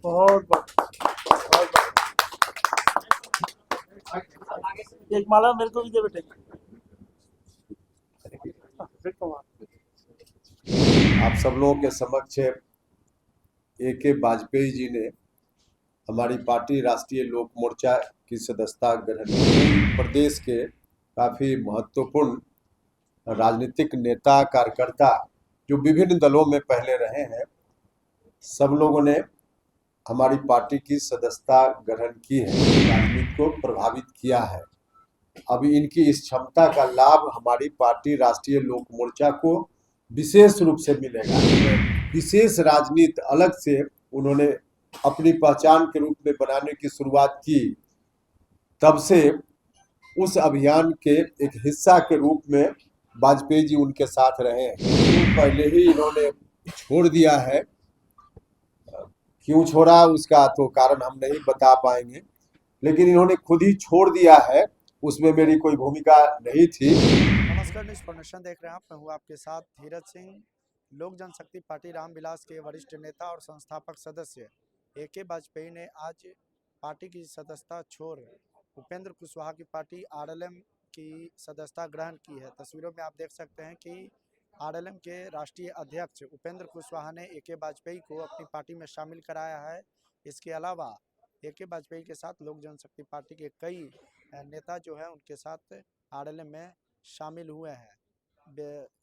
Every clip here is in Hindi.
बहुत बहुत एक माला मेरे को भी दे बेटे। आप सब लोगों के समक्ष ए.के. वाजपेयी जी ने हमारी पार्टी राष्ट्रीय लोक मोर्चा की सदस्यता ग्रहण की। प्रदेश के काफी महत्वपूर्ण राजनीतिक नेता कार्यकर्ता जो विभिन्न दलों में पहले रहे हैं, सब लोगों ने हमारी पार्टी की सदस्यता ग्रहण की है, राजनीति को प्रभावित किया है। अब इनकी इस क्षमता का लाभ हमारी पार्टी राष्ट्रीय लोक मोर्चा को विशेष रूप से मिलेगा। विशेष राजनीति अलग से उन्होंने अपनी पहचान के रूप में बनाने की शुरुआत की। तब से उस अभियान के एक हिस्सा के रूप में वाजपेयी जी उनके साथ रहे हैं। तो पहले ही इन्होंने छोड़ दिया है, क्यों छोड़ा उसका तो कारण हम नहीं बता पाएंगे, लेकिन इन्होंने खुद ही छोड़ दिया है, उसमें मेरी कोई भूमिका नहीं थी। नमस्कार, न्यूज़ फॉर नेशन देख रहे हैं आप। मैं हूं आपके साथ धीरज सिंह। लोक जनशक्ति पार्टी रामविलास के वरिष्ठ नेता और संस्थापक सदस्य ए.के. वाजपेयी ने आज पार्टी की सदस्यता छोड़ उपेंद्र कुशवाहा की पार्टी आरएलएम की सदस्यता ग्रहण की है। तस्वीरों में आप देख सकते हैं कि आरएलएम के राष्ट्रीय अध्यक्ष उपेंद्र कुशवाहा ने ए.के. वाजपेयी को अपनी पार्टी में शामिल कराया है। इसके अलावा ए.के. वाजपेयी के साथ लोक जनशक्ति पार्टी के कई नेता जो है उनके साथ आरएलएम में शामिल हुए हैं।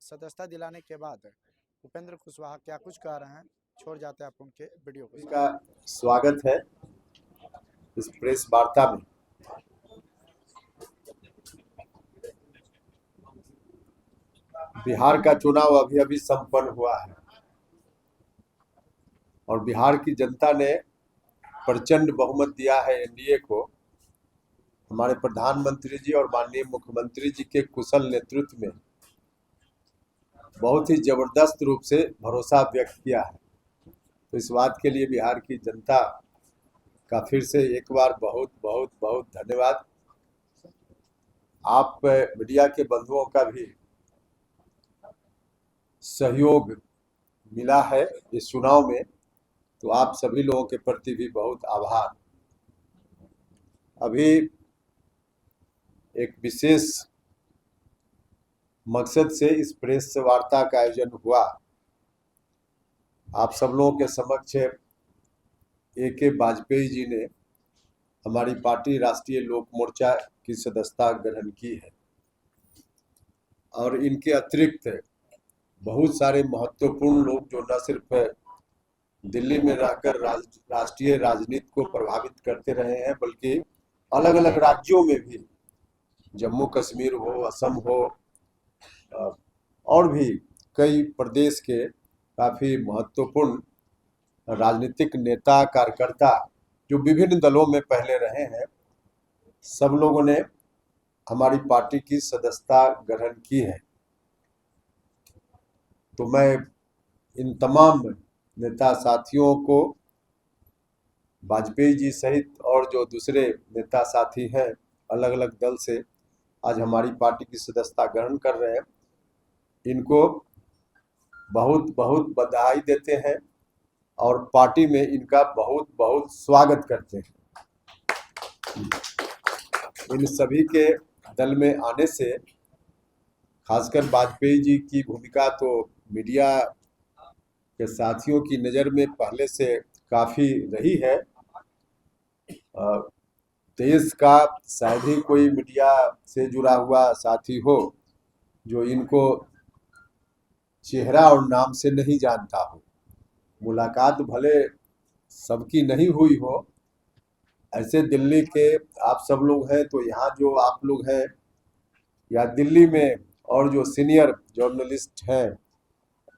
सदस्यता दिलाने के बाद उपेंद्र कुशवाहा क्या कुछ कह रहे हैं, छोड़ जाते हैं आप उनके वीडियो को। का स्वागत है इस प्रेस वार्ता में। बिहार का चुनाव अभी अभी संपन्न हुआ है और बिहार की जनता ने प्रचंड बहुमत दिया है एनडीए को। हमारे प्रधानमंत्री जी और माननीय मुख्यमंत्री जी के कुशल नेतृत्व में बहुत ही जबरदस्त रूप से भरोसा व्यक्त किया है। तो इस बात के लिए बिहार की जनता का फिर से एक बार बहुत बहुत बहुत धन्यवाद। आप मीडिया के बंधुओं का भी सहयोग मिला है इस चुनाव में, तो आप सभी लोगों के प्रति भी बहुत आभार। अभी एक विशेष मकसद से इस प्रेस वार्ता का आयोजन हुआ। आप सब लोगों के समक्ष ए.के. वाजपेयी जी ने हमारी पार्टी राष्ट्रीय लोक मोर्चा की सदस्यता ग्रहण की है और इनके अतिरिक्त बहुत सारे महत्वपूर्ण लोग जो न सिर्फ दिल्ली में रहकर राष्ट्रीय राजनीति को प्रभावित करते रहे हैं, बल्कि अलग अलग राज्यों में भी, जम्मू कश्मीर हो, असम हो, और भी कई प्रदेश के काफ़ी महत्वपूर्ण राजनीतिक नेता कार्यकर्ता जो विभिन्न दलों में पहले रहे हैं, सब लोगों ने हमारी पार्टी की सदस्यता ग्रहण की है। तो मैं इन तमाम नेता साथियों को, वाजपेयी जी सहित और जो दूसरे नेता साथी हैं अलग अलग दल से आज हमारी पार्टी की सदस्यता ग्रहण कर रहे हैं, इनको बहुत बहुत बधाई देते हैं और पार्टी में इनका बहुत बहुत स्वागत करते हैं। इन सभी के दल में आने से खासकर वाजपेयी जी की भूमिका तो मीडिया के साथियों की नज़र में पहले से काफ़ी रही है। देश का शायद ही कोई मीडिया से जुड़ा हुआ साथी हो जो इनको चेहरा और नाम से नहीं जानता हो। मुलाकात भले सबकी नहीं हुई हो, ऐसे दिल्ली के आप सब लोग हैं, तो यहाँ जो आप लोग हैं या दिल्ली में और जो सीनियर जर्नलिस्ट हैं,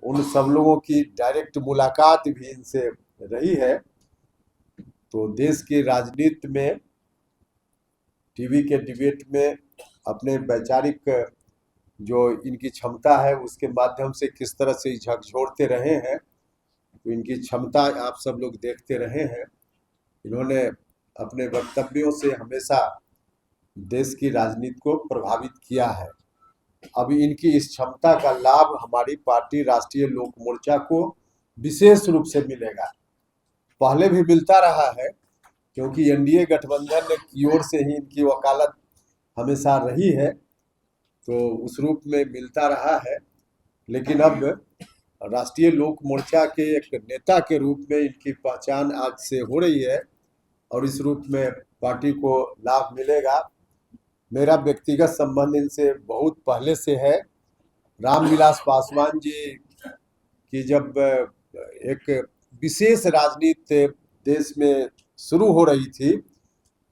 उन सब लोगों की डायरेक्ट मुलाकात भी इनसे रही है। तो देश की राजनीति में, टीवी के डिबेट में अपने वैचारिक जो इनकी क्षमता है उसके माध्यम से किस तरह से झकझोरते रहे हैं, तो इनकी क्षमता आप सब लोग देखते रहे हैं। इन्होंने अपने वक्तव्यों से हमेशा देश की राजनीति को प्रभावित किया है। अब इनकी इस क्षमता का लाभ हमारी पार्टी राष्ट्रीय लोक मोर्चा को विशेष रूप से मिलेगा। पहले भी मिलता रहा है, क्योंकि एनडीए गठबंधन की ओर से ही इनकी वकालत हमेशा रही है, तो उस रूप में मिलता रहा है। लेकिन अब राष्ट्रीय लोक मोर्चा के एक नेता के रूप में इनकी पहचान आज से हो रही है और इस रूप में पार्टी को लाभ मिलेगा। मेरा व्यक्तिगत संबंध इनसे बहुत पहले से है। रामविलास पासवान जी की जब एक विशेष राजनीति देश में शुरू हो रही थी,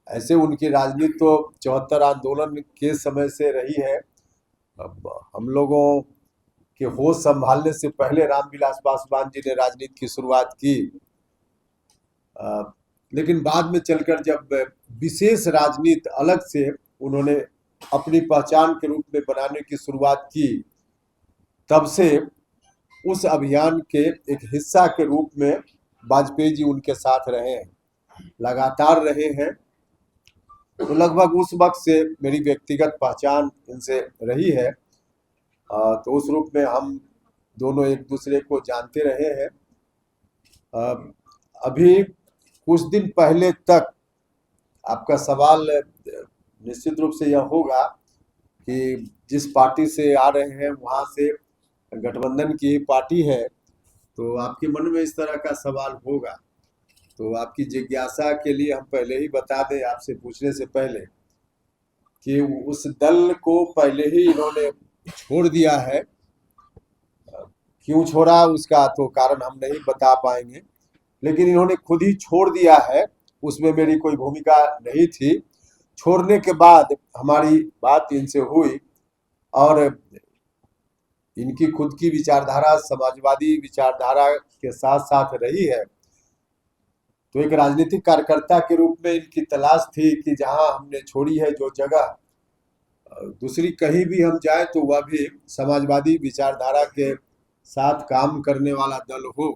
ऐसे उनकी राजनीति तो 74 आंदोलन के समय से रही है। अब हम लोगों के होश संभालने से पहले रामविलास पासवान जी ने राजनीति की शुरुआत की, लेकिन बाद में चलकर जब विशेष राजनीति अलग से उन्होंने अपनी पहचान के रूप में बनाने की शुरुआत की, तब से उस अभियान के एक हिस्सा के रूप में वाजपेयी जी उनके साथ रहे हैं, लगातार रहे हैं। तो लगभग उस वक्त से मेरी व्यक्तिगत पहचान इनसे रही है। तो उस रूप में हम दोनों एक दूसरे को जानते रहे हैं। अभी कुछ दिन पहले तक आपका सवाल निश्चित रूप से यह होगा कि जिस पार्टी से आ रहे हैं वहाँ से गठबंधन की पार्टी है, तो आपके मन में इस तरह का सवाल होगा। तो आपकी जिज्ञासा के लिए हम पहले ही बता दें, आपसे पूछने से पहले, कि उस दल को पहले ही इन्होंने छोड़ दिया है। क्यों छोड़ा उसका तो कारण हम नहीं बता पाएंगे, लेकिन इन्होंने खुद ही छोड़ दिया है, उसमें मेरी कोई भूमिका नहीं थी। छोड़ने के बाद हमारी बात इनसे हुई और इनकी खुद की विचारधारा समाजवादी विचारधारा के साथ साथ रही है। तो एक राजनीतिक कार्यकर्ता के रूप में इनकी तलाश थी कि जहां हमने छोड़ी है जो जगह, दूसरी कहीं भी हम जाए तो वह भी समाजवादी विचारधारा के साथ काम करने वाला दल हो।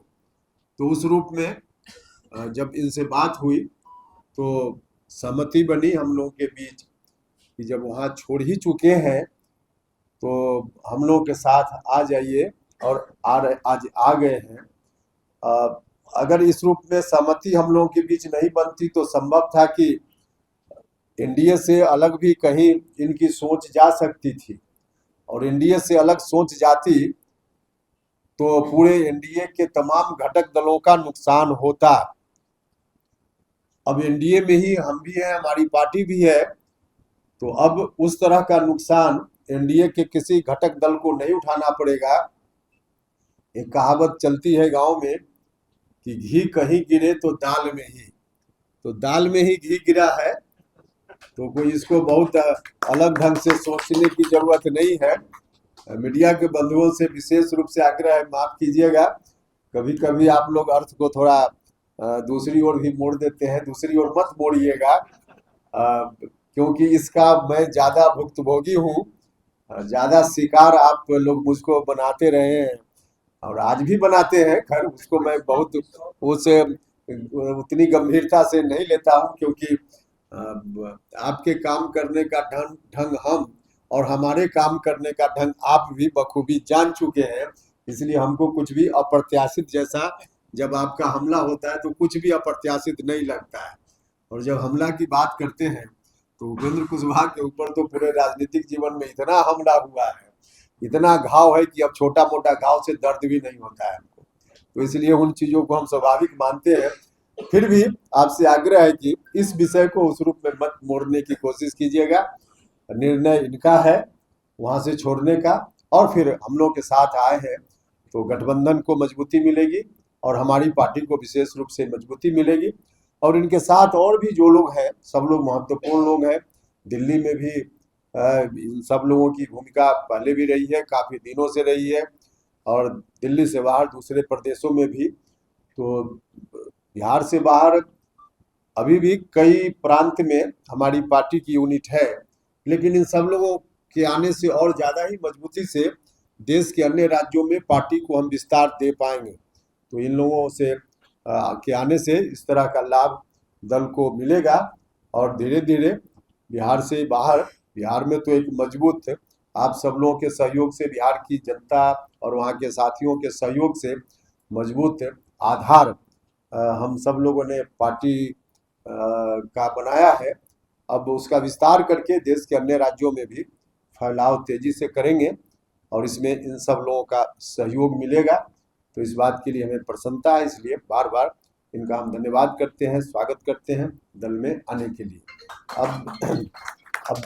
तो उस रूप में जब इनसे बात हुई तो सहमति बनी हम लोगों के बीच कि जब वहाँ छोड़ ही चुके हैं तो हम लोगों के साथ आ जाइए, और आज आ गए हैं। अगर इस रूप में सहमति हम लोगों के बीच नहीं बनती तो संभव था कि एनडीए से अलग भी कहीं इनकी सोच जा सकती थी, और एनडीए से अलग सोच जाती तो पूरे एनडीए के तमाम घटक दलों का नुकसान होता। अब एनडीए में ही हम भी हैं, हमारी पार्टी भी है, तो अब उस तरह का नुकसान एनडीए के किसी घटक दल को नहीं उठाना पड़ेगा। एक कहावत चलती है गांव में कि घी कहीं गिरे तो दाल में ही, तो दाल में ही घी गिरा है, तो कोई इसको बहुत अलग ढंग से सोचने की जरूरत नहीं है। मीडिया के बंधुओं से विशेष रूप से आग्रह है, माफ कीजिएगा, कभी कभी आप लोग अर्थ को थोड़ा दूसरी ओर भी मोड़ देते हैं, दूसरी ओर मत मोड़िएगा, क्योंकि इसका मैं ज़्यादा भुक्तभोगी हूँ, ज़्यादा शिकार आप लोग मुझको बनाते रहे हैं और आज भी बनाते हैं। खैर उसको मैं बहुत उसे उतनी गंभीरता से नहीं लेता हूँ, क्योंकि आपके काम करने का ढंग हम और हमारे काम करने का ढंग आप भी बखूबी जान चुके हैं। इसलिए हमको कुछ भी अप्रत्याशित, जैसा जब आपका हमला होता है तो कुछ भी अप्रत्याशित नहीं लगता है, और जब हमला की बात करते हैं तो उपेंद्र कुशवाहा के ऊपर तो पूरे राजनीतिक जीवन में इतना हमला हुआ है, इतना घाव है कि अब छोटा मोटा घाव से दर्द भी नहीं होता है हमको। तो इसलिए उन चीज़ों को हम स्वाभाविक मानते हैं। फिर भी आपसे आग्रह है कि इस विषय को उस रूप में मत मोड़ने की कोशिश कीजिएगा। निर्णय इनका है वहाँ से छोड़ने का, और फिर हम लोग के साथ आए हैं तो गठबंधन को मजबूती मिलेगी और हमारी पार्टी को विशेष रूप से मजबूती मिलेगी। और इनके साथ और भी जो लोग हैं, सब लोग महत्वपूर्ण लोग हैं। दिल्ली में भी इन सब लोगों की भूमिका पहले भी रही है, काफ़ी दिनों से रही है, और दिल्ली से बाहर दूसरे प्रदेशों में भी। तो बिहार से बाहर अभी भी कई प्रांत में हमारी पार्टी की यूनिट है, लेकिन इन सब लोगों के आने से और ज़्यादा ही मजबूती से देश के अन्य राज्यों में पार्टी को हम विस्तार दे पाएंगे। तो इन लोगों से के आने से इस तरह का लाभ दल को मिलेगा, और धीरे धीरे बिहार से बाहर, बिहार में तो एक मजबूत, आप सब लोगों के सहयोग से, बिहार की जनता और वहाँ के साथियों के सहयोग से मजबूत आधार हम सब लोगों ने पार्टी का बनाया है। अब उसका विस्तार करके देश के अन्य राज्यों में भी फैलाव तेजी से करेंगे और इसमें इन सब लोगों का सहयोग मिलेगा। तो इस बात के लिए हमें प्रसन्नता है, इसलिए बार बार इनका हम धन्यवाद करते हैं, स्वागत करते हैं दल में आने के लिए। अब